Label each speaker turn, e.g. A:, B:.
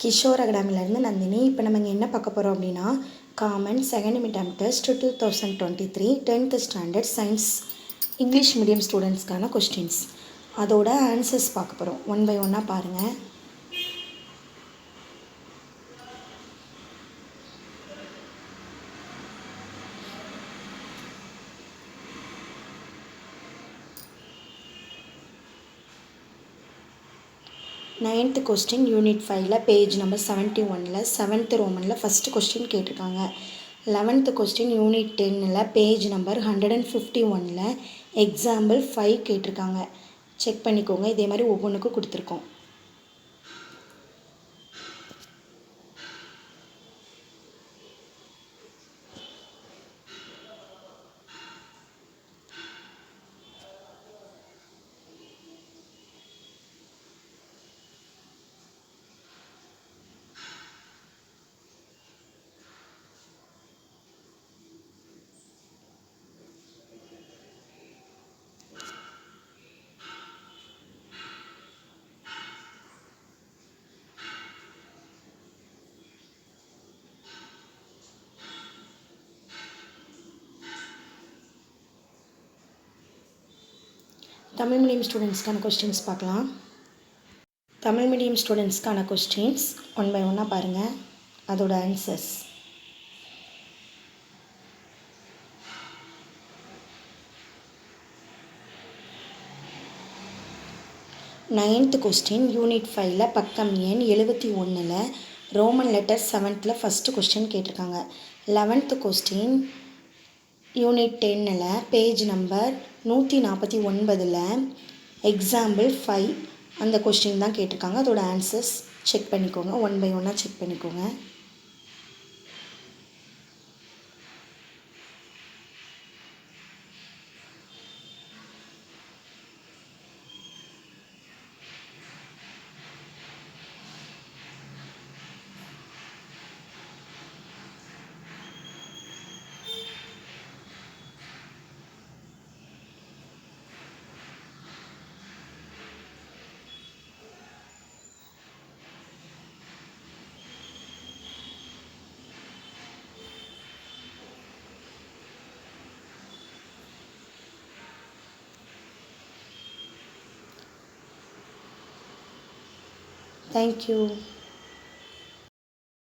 A: கிஷோர் அகாடமிலேருந்து நந்தினி. இப்போ நம்ம இங்கே என்ன பார்க்க போகிறோம் அப்படின்னா, common second midterm test 2023 10th standard science English medium ஸ்டூடெண்ட்ஸ்க்கான கொஸ்டின்ஸ், அதோட ஆன்சர்ஸ் பார்க்க போகிறோம். ஒன் பை ஒன்னாக பாருங்கள். நைன்த்து கொஸ்டின் யூனிட் 5ல் பேஜ் நம்பர் 71ல் 7th ரோமனில் ஃபஸ்ட்டு கொஸ்டின் கேட்டிருக்காங்க. 11th கொஸ்டின் யூனிட் 10ல் பேஜ் நம்பர் 151ல் எக்ஸாம்பிள் 5 கேட்டிருக்காங்க. செக் பண்ணிக்கோங்க. இதே மாதிரி ஒவ்வொன்றுக்கும் கொடுத்துருக்கோம். தமிழ் மீடியம் ஸ்டூடெண்ட்ஸ்க்கான கொஸ்டின்ஸ் பார்க்கலாம். தமிழ் மீடியம் ஸ்டூடெண்ட்ஸ்க்கான கொஸ்டின்ஸ் ஒன் பை ஒன்னாக பாருங்கள். அதோட ஆன்சர்ஸ். நைன்த்து கொஸ்டின் யூனிட் 5ல் பக்கம் எண் 71ல் Roman letter 7th first question கேட்டிருக்காங்க. 11th கொஸ்டின் யூனிட் 10ல் பேஜ் நம்பர் 149ல் எக்ஸாம்பிள் 5 அந்த கொஸ்டின் தான் கேட்டிருக்காங்க. அதோட ஆன்சர்ஸ் செக் பண்ணிக்கோங்க. ஒன் பை ஒன்னாக செக் பண்ணிக்கோங்க. Thank you.